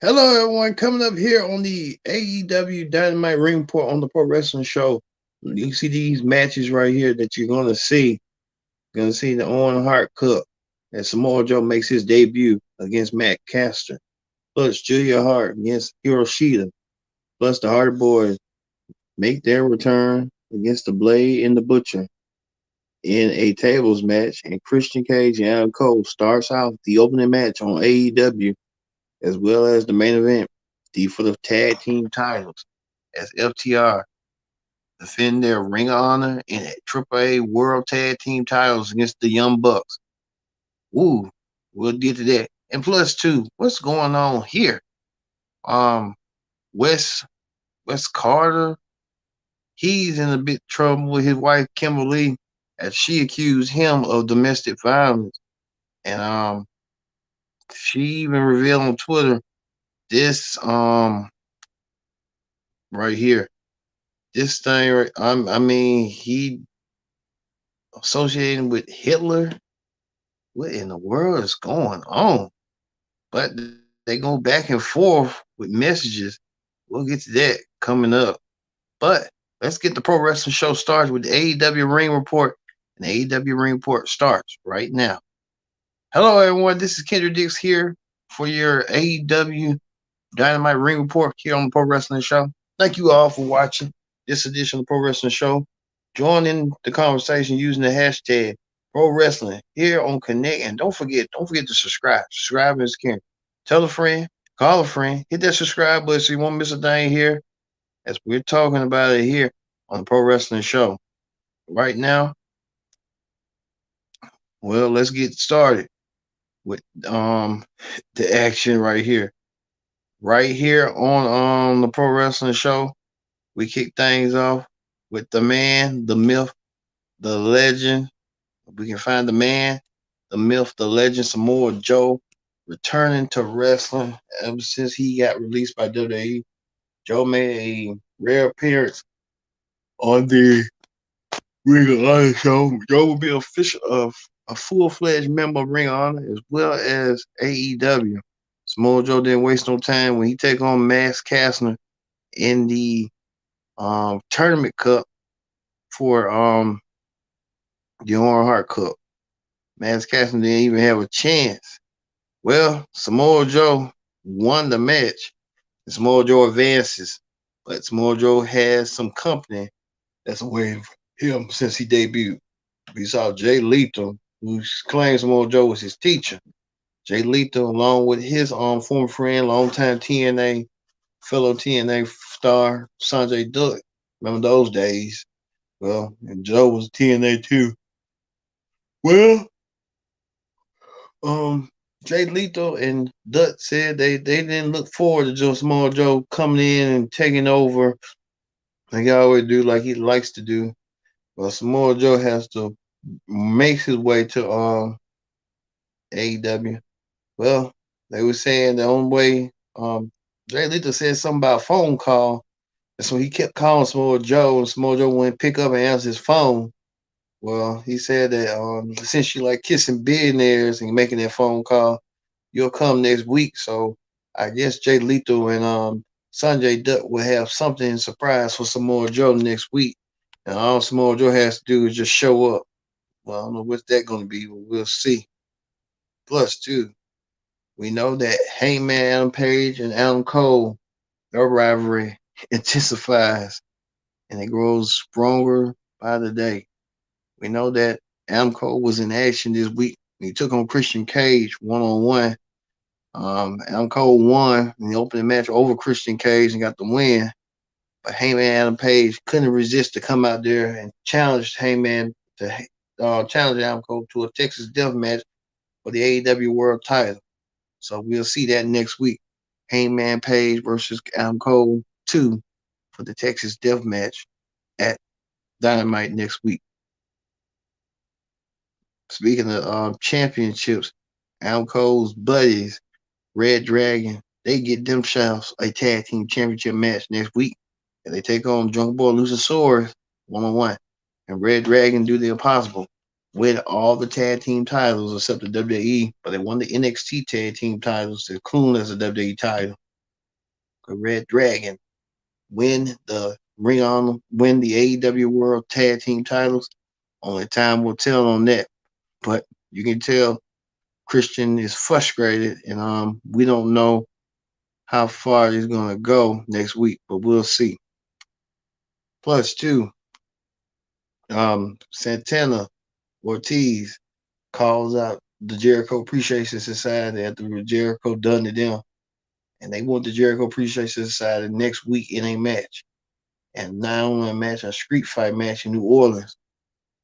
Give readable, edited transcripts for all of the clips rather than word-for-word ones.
Hello, everyone. Coming up here on the AEW Dynamite Ring Report on the Pro Wrestling Show. You see these matches right here that you're going to see. You're going to see the Owen Hart Cup as Samoa Joe makes his debut against Matt Caster. Plus, Julia Hart against Hiroshita. Plus, the Hardy Boys make their return against the Blade and the Butcher in a tables match. And Christian Cage and Adam Cole starts out the opening match on AEW as well as the main event, for the tag team titles, as FTR defend their Ring of Honor and AAA World Tag Team titles against the Young Bucks. Ooh, we'll get to that. And plus two, what's going on here? Um, Wes Wes Carter, he's in a bit trouble with his wife Kimberly, as she accused him of domestic violence, and she even revealed on Twitter this right here. This thing, right? I mean, he associating with Hitler. What in the world is going on? But they go back and forth with messages. We'll get to that coming up. But let's get the Pro Wrestling Show started with the AEW Ring Report. And the AEW Ring Report starts right now. Hello, everyone. This is Kendra Dix here for your AEW Dynamite Ring Report here on the Pro Wrestling Show. Thank you all for watching this edition of the Pro Wrestling Show. Join in the conversation using the hashtag Pro Wrestling here on Connect. And don't forget to subscribe. Subscribe is caring. Tell a friend, call a friend, hit that subscribe button so you won't miss a thing here as we're talking about it here on the Pro Wrestling Show. Right now, well, let's get started with the action right here. Right here on the Pro Wrestling Show, we kick things off with the man, the myth, the legend. We can find the man, the myth, the legend, Samoa Joe, returning to wrestling ever since he got released by WWE. Joe made a rare appearance on the Ring of Honor show. Joe will be official of a full-fledged member of Ring of Honor as well as AEW. Samoa Joe didn't waste no time when he take on Max Kastner in the tournament cup for the Owen Hart Cup. Max Kastner didn't even have a chance. Well, Samoa Joe won the match, and Samoa Joe advances, but Samoa Joe has some company that's away from him since he debuted. We saw Jay Lethal, who claims Samoa Joe was his teacher. Jay Lethal, along with his former friend, longtime TNA, fellow TNA star, Sanjay Dutt. Remember those days? Well, and Joe was TNA too. Well, um, Jay Lethal and Dutt said they didn't look forward to Joe Samoa Joe coming in and taking over like he always do, like he likes to do. Well, Samoa Joe has to make his way to AEW. Well, they were saying the only way Jay Lethal said something about a phone call. And so he kept calling Samoa Joe, and Samoa Joe wouldn't pick up and answer his phone. Well, he said that since you like kissing billionaires and making that phone call, you'll come next week. So I guess Jay Lethal and Sanjay Dutt will have something in surprise for Samoa Joe next week. And all Samoa Joe has to do is just show up. Well, I don't know what's that going to be, but we'll see. Plus, too, we know that Hangman Adam Page and Adam Cole, their rivalry intensifies and it grows stronger by the day. We know that Adam Cole was in action this week. He took on Christian Cage one on one. Adam Cole won in the opening match over Christian Cage and got the win. But Hangman Adam Page couldn't resist to come out there and challenge Hangman to challenge Adam Cole to a Texas Death Match for the AEW World Title. So we'll see that next week. Hangman Page versus Adam Cole 2 for the Texas Death Match at Dynamite next week. Speaking of championships, Adam Cole's buddies, Red Dragon, they get themselves a tag team championship match next week. And they take on Jungle Boy LUCHASAURUS one on one. And Red Dragon do the impossible. Win all the tag team titles except the WWE, but they won the NXT tag team titles, including as a WWE title. Red Dragon win the win the AEW World Tag Team titles. Only time will tell on that. But you can tell Christian is frustrated, and we don't know how far he's gonna go next week, but we'll see. Plus two, Santana ORTIZ calls out the Jericho Appreciation Society after Jericho done to them, and they want the Jericho Appreciation Society next week in a match, and not only a match, a street fight match in New Orleans.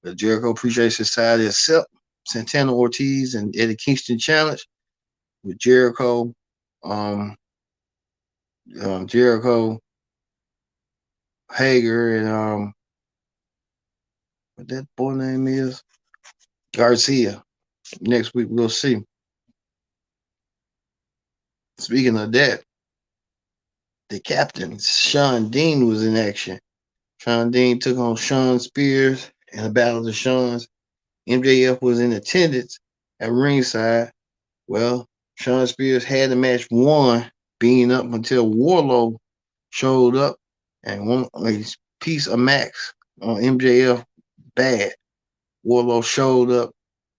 The Jericho Appreciation Society accept Santana ORTIZ and Eddie Kingston challenge with Jericho, Jericho, Hager, and what that boy name is, GARCIA. Next week we'll see. Speaking of that, the captain, Shawn Dean, was in action. Shawn Dean took on Shawn Spears in a battle of the Shawns. MJF was in attendance at ringside. Well, Shawn Spears had the match won, being up until Warlow showed up and won a piece of Max on MJF bad. Warlow showed up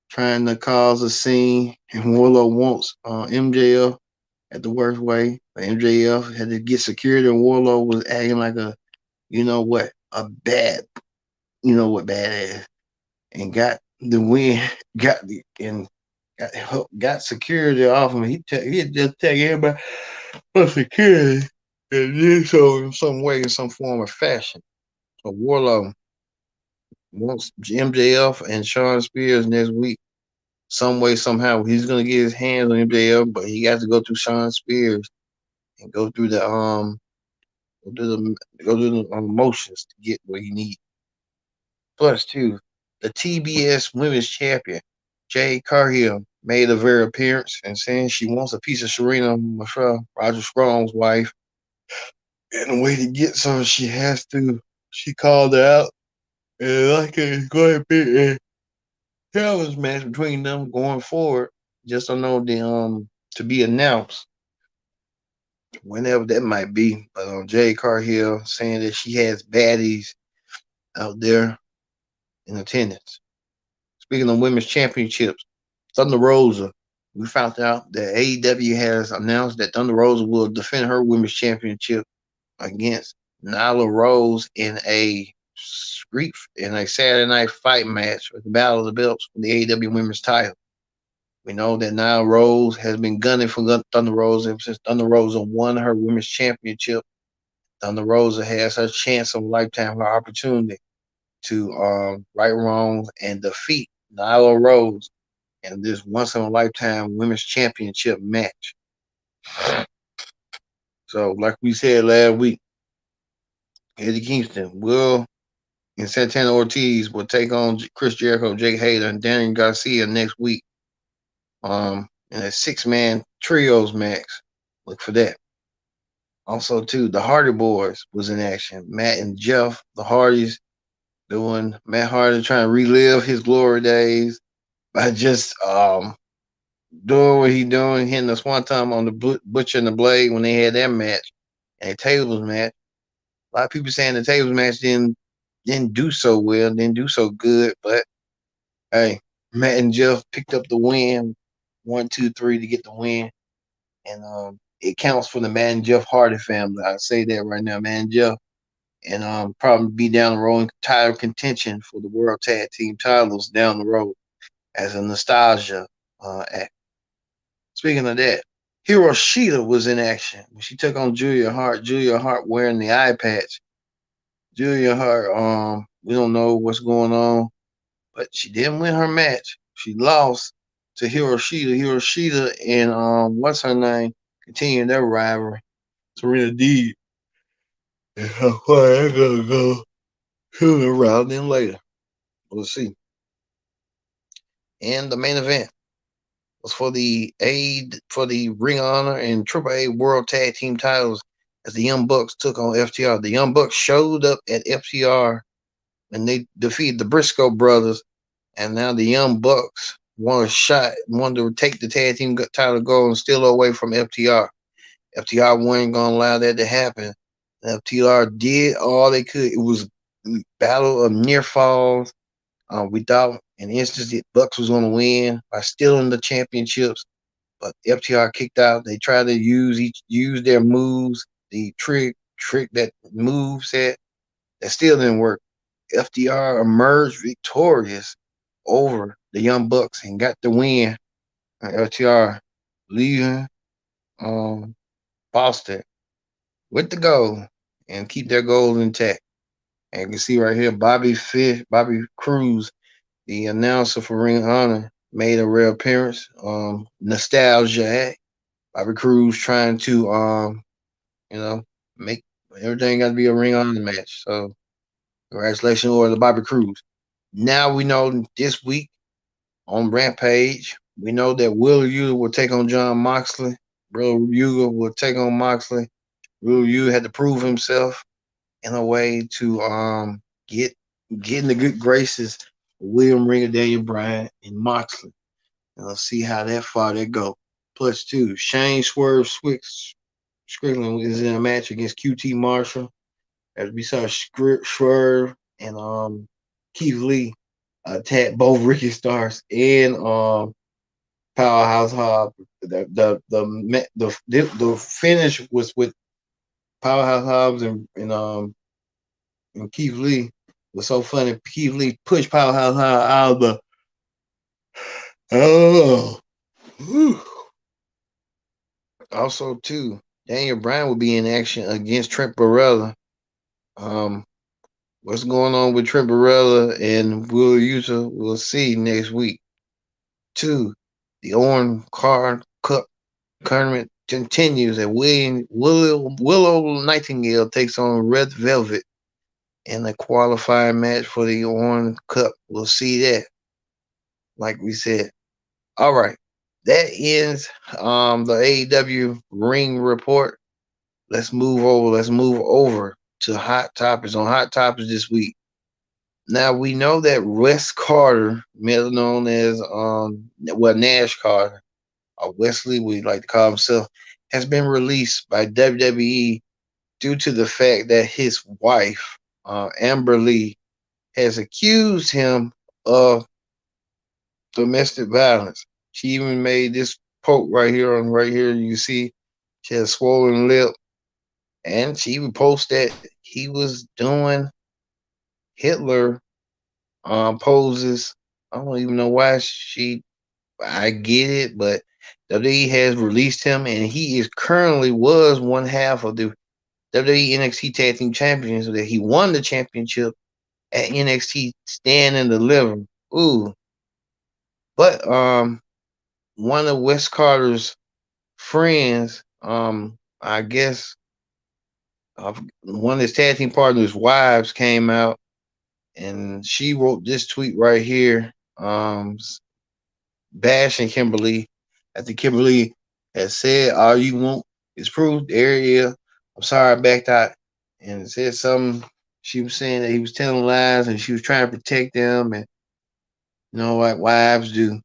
trying to cause a scene, and Warlow wants MJF at the worst way. But MJF had to get security, and Warlow was acting like a, a bad, badass, and got the win, got security off him. He just take everybody for security, and did so in some way, in some form or fashion. So Warlow wants MJF and Shawn Spears next week. Some way, somehow, he's gonna get his hands on MJF, but he got to go through Shawn Spears and go through the motions to get what he needs. Plus, two, the TBS Women's Champion, Jade Cargill, made a very appearance and saying she wants a piece of Serena Michelle, Roger Strong's wife. And the way to get some, she called her out. And like it's going to be a challenge match between them going forward. Just don't know to be announced whenever that might be. But Jade Cargill saying that she has baddies out there in attendance. Speaking of women's championships, Thunder Rosa, we found out that AEW has announced that Thunder Rosa will defend her women's championship against Nyla Rose in a Saturday night fight match with the Battle of the Belts for the AEW women's title. We know that Nyla Rose has been gunning for Thunder Rosa ever since Thunder Rosa won her women's championship. Thunder Rosa has her chance of a lifetime, her opportunity to right wrongs and defeat Nyla Rose in this once in a lifetime women's championship match. So, like we said last week, Eddie Kingston and Santana ORTIZ will take on Chris Jericho, Jake Hader, and Daniel Garcia next week. In a 6-man trios match. Look for that. Also, too, the Hardy Boys was in action. Matt and Jeff, the Hardys, Matt Hardy trying to relive his glory days by just doing what he doing, hitting us one time on the Butcher and the Blade when they had that match, and a tables match. A lot of people saying the tables match didn't do so well, didn't do so good, but hey, Matt and Jeff picked up the win, 1, 2, 3 to get the win, and it counts for the Matt and Jeff Hardy family. I say that right now, Matt and Jeff, and probably be down the road in title contention for the World Tag Team titles down the road as a nostalgia act. Speaking of that, Hiroshita was in action when she took on Julia Hart. Julia Hart wearing the eye patch. Julia Hart, we don't know what's going on, but she didn't win her match. She lost to Hiroshita. Hiroshita and what's her name continuing their rivalry. Serena Deeb. And how far they're gonna go sooner rather than later. We'll see. And the main event was for the Ring of Honor and AAA World Tag Team titles as the Young Bucks took on FTR. The Young Bucks showed up at FTR and they defeated the Briscoe brothers, and now the Young Bucks wanted to take the tag team title goal and steal away from FTR. FTR wasn't gonna allow that to happen. FTR did all they could. It was a battle of near falls. We thought in instance that Bucks was gonna win by stealing the championships, but FTR kicked out. They tried to use their moves, the trick that move set. That still didn't work. FTR emerged victorious over the Young Bucks and got the win. FTR leaving Boston with the goal and keep their goals intact. And you can see right here, Bobby Cruz, the announcer for Ring of Honor, made a rare appearance. Nostalgia. Bobby Cruz trying to you know, make everything got to be a Ring of Honor match. So congratulations over to Bobby Cruz. Now we know this week on Rampage, we know that Will Yuga will take on John Moxley. Will Yuga will take on Moxley. Will Yuga had to prove himself in a way to get in the good graces of William Regal, Daniel Bryan, and Moxley. And let's see how that far that go. Plus two, Shane Strickland is in a match against QT Marshall. As we saw Swerve and Keith Lee attack both Ricky Stars and Powerhouse Hobbs. The finish was with Powerhouse Hobbs and Keith Lee. It was so funny. Keith Lee pushed Powerhouse Hobbs out of the. Oh. Also, too, Daniel Bryan will be in action against Trent Barella. What's going on with Trent Barella and Will Yuta? We'll see next week. 2, the Owen Card Cup tournament continues, and Willow Nightingale takes on Red Velvet in a qualifying match for the Owen Cup. We'll see that. Like we said. All right. That ends the AEW ring report. Let's move over to Hot Topics. On Hot Topics this week. Now we know that Wes Carter, better known as Nash Carter, or Wesley, we like to call himself, has been released by WWE due to the fact that his wife, Amber Lee, has accused him of domestic violence. She even made this poke right here. You see, she has a swollen lip, and she even posted that he was doing Hitler poses. I don't even know why I get it, but WWE has released him, and he is currently was one half of the WWE NXT Tag Team Champions. So that he won the championship at NXT Stand and Deliver. Ooh, but one of Wes Carter's friends, I guess, one of his tag team partners' wives came out, and she wrote this tweet right here, bashing Kimberly. After Kimberly has said, "All you want is proof." There it is. I'm sorry I backed out, and it said something. She was saying that he was telling lies, and she was trying to protect them, and you know what wives do.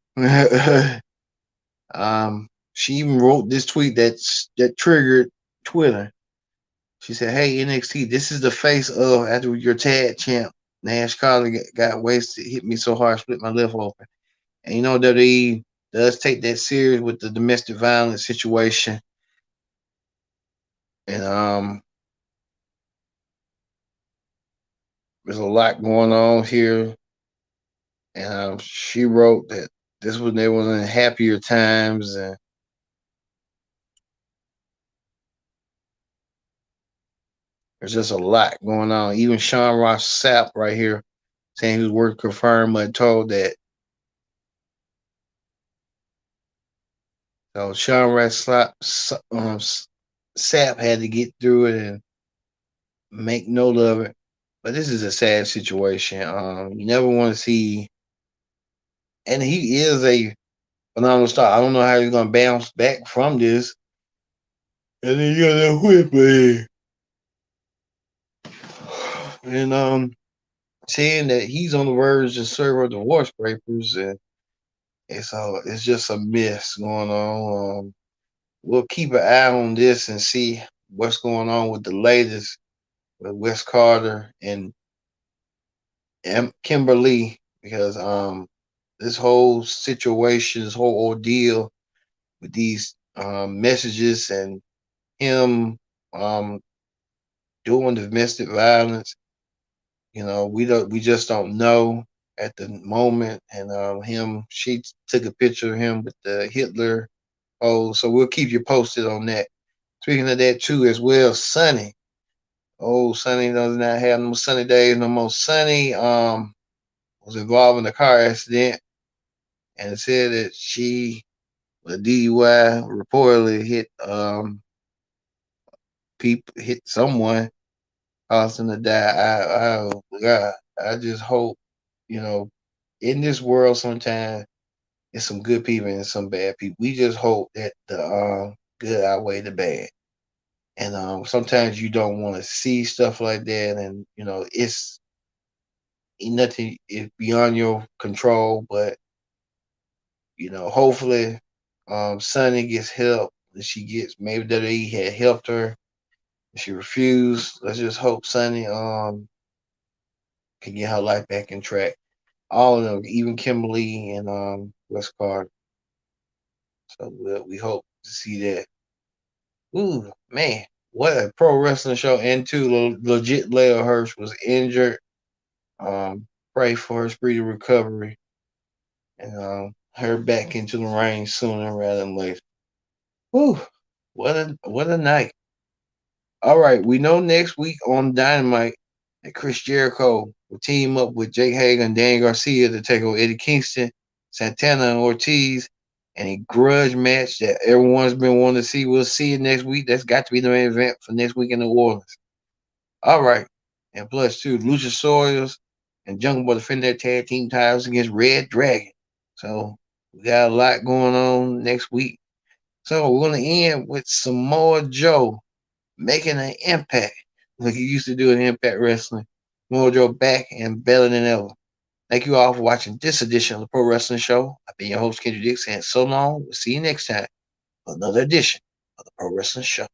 She even wrote this tweet that triggered Twitter. She said, "Hey NXT, this is the face of after your tag champ Nash Carter got wasted, hit me so hard, split my lip open." And you know WWE does take that serious with the domestic violence situation, and there's a lot going on here. And she wrote that this was they was in happier times, and there's just a lot going on. Even Sean Ross Sapp right here saying he was working confirmed, but told that. So Sean Ross Sapp had to get through it and make note of it. But this is a sad situation. You never want to see, and he is a phenomenal star. I don't know how he's gonna bounce back from this. And then you got that whip, and saying that he's on the verge of serve divorce papers, and it's just a mess going on. we'll keep an eye on this and see what's going on with the latest with Wes Carter and Kimberly, because this whole situation, this whole ordeal with these messages and him um doing domestic violence, we just don't know at the moment. And she took a picture of him with the Hitler. Oh, so we'll keep you posted on that. Speaking of that too, as well, Sunny. Oh, Sunny does not have no sunny days no more. Sunny was involved in a car accident, and it said that she, with a DUI, reportedly hit someone, caused them to die. Oh God, I just hope, you know, in this world sometimes there's some good people and some bad people. We just hope that the good outweigh the bad. And sometimes you don't want to see stuff like that, and it's nothing is beyond your control. But hopefully, Sonny gets help. And she gets, maybe WWE had helped her. She refused. Let's just hope Sonny can get her life back in track. All of them, even Kimberly and Wes Carter. So we hope to see that. Ooh, man, what a pro wrestling show! And two, legit, Leia Hirsch was injured. Pray for her speedy recovery and her back into the ring sooner rather than later. Whew, what a night! All right, we know next week on Dynamite that Chris Jericho will team up with Jake Hager and Dan Garcia to take over Eddie Kingston, Santana, and Ortiz, and a grudge match that everyone's been wanting to see. We'll see it next week. That's got to be the main event for next week in New Orleans. All right, and plus two, LUCHASAURUS and Jungle Boy defend their tag team titles against Red Dragon. So we got a lot going on next week. So we're gonna end with Samoa Joe making an impact like he used to do in Impact Wrestling. Samoa Joe back and better than ever. Thank you all for watching this edition of the Pro Wrestling Show. I've been your host, Kendrick Dix, and so long. We'll see you next time for another edition of the Pro Wrestling Show.